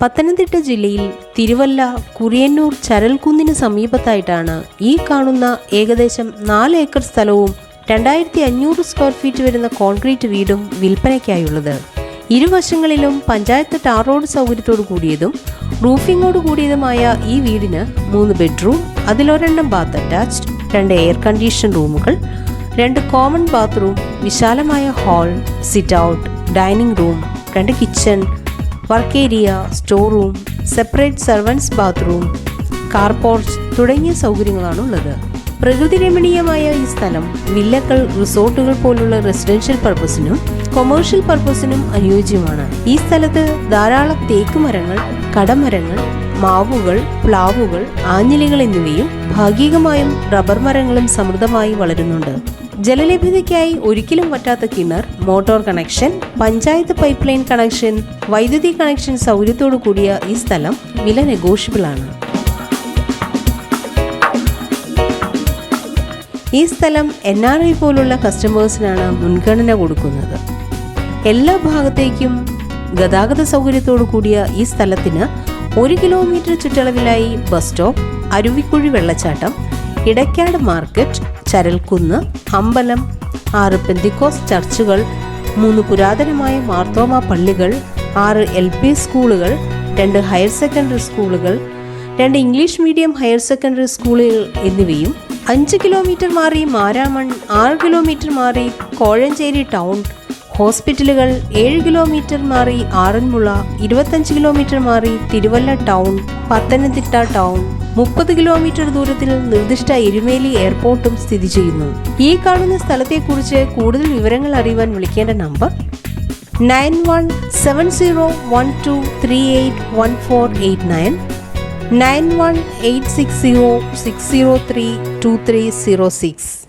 പത്തനംതിട്ട ജില്ലയിൽ തിരുവല്ല കുറിയന്നൂർ ചരൽക്കുന്നിന് സമീപത്തായിട്ടാണ് ഈ കാണുന്ന ഏകദേശം 4 ഏക്കർ സ്ഥലവും 2500 സ്ക്വയർ ഫീറ്റ് വരുന്ന കോൺക്രീറ്റ് വീടും വിൽപ്പനയ്ക്കായുള്ളത്. ഇരുവശങ്ങളിലും പഞ്ചായത്ത് ടാർ റോഡ് സൗകര്യത്തോടു കൂടിയതും റൂഫിങ്ങോട് കൂടിയതുമായ ഈ വീടിന് 3 ബെഡ്റൂം, അതിലൊരെണ്ണം ബാത്ത് അറ്റാച്ച്ഡ്, 2 എയർ കണ്ടീഷൻ റൂമുകൾ, 2 കോമൺ ബാത്റൂം, വിശാലമായ hall, sit out, dining room, 2 kitchen, work area, store room, separate servants bathroom, car porch തുടങ്ങിയ സൗകര്യങ്ങളാണ് ഉള്ളത്. പ്രകൃതി രമണീയമായ ഈ സ്ഥലം വില്ലകൾ, റിസോർട്ടുകൾ പോലുള്ള റെസിഡൻഷ്യൽ പർപ്പസിനും കൊമേഴ്ഷ്യൽ പർപ്പസിനും അനുയോജ്യമാണ്. ഈ സ്ഥലത്ത് ധാരാളം തേക്ക് മരങ്ങൾ, കടമരങ്ങൾ, മാവുകൾ, പ്ലാവുകൾ, ആഞ്ഞിലികൾ എന്നിവയും ഭാഗികമായും റബ്ബർ മരങ്ങളും സമൃദ്ധമായി വളരുന്നുണ്ട്. ജലലഭ്യതയ്ക്കായി ഒരിക്കലും വറ്റാത്ത കിണർ, motor connection, panchayat pipe line connection, വൈദ്യുതി കണക്ഷൻ സൗകര്യത്തോടു കൂടിയ ഈ സ്ഥലം വില നെഗോഷ്യബിൾ ആണ്. ഈ സ്ഥലം NRI പോലുള്ള കസ്റ്റമേഴ്സിനാണ് മുൻഗണന കൊടുക്കുന്നത്. എല്ലാ ഭാഗത്തേക്കും ഗതാഗത സൗകര്യത്തോടു കൂടിയ ഈ സ്ഥലത്തിന് 1 കിലോമീറ്റർ ചുറ്റളവിലായി ബസ് സ്റ്റോപ്പ്, അരുവിക്കുഴി വെള്ളച്ചാട്ടം, ഇടയ്ക്കാട് മാർക്കറ്റ്, ചരൽക്കുന്ന്, അമ്പലം, 6 പെന്തിക്കോസ് ചർച്ചുകൾ, 3 പുരാതനമായ മാർത്തോമ പള്ളികൾ, 6 LP സ്കൂളുകൾ, 2 ഹയർ സെക്കൻഡറി സ്കൂളുകൾ, 2 ഇംഗ്ലീഷ് മീഡിയം ഹയർ സെക്കൻഡറി സ്കൂളുകൾ എന്നിവയും 5 കിലോമീറ്റർ മാറി മാരാമൺ, 6 കിലോമീറ്റർ മാറി കോഴഞ്ചേരി ടൗൺ, ഹോസ്പിറ്റലുകൾ, 7 കിലോമീറ്റർ മാറി ആറന്മുള, 25 കിലോമീറ്റർ മാറി Thiruvalla town, Pathanamthitta town, 30 kilometre ദൂരത്തിൽ നിർദ്ദിഷ്ട എരുമേലി എയർപോർട്ടും സ്ഥിതി ചെയ്യുന്നു. ഈ കാണുന്ന സ്ഥലത്തെക്കുറിച്ച് കൂടുതൽ വിവരങ്ങൾ അറിയുവാൻ വിളിക്കേണ്ട നമ്പർ 917012381489, 918606032306.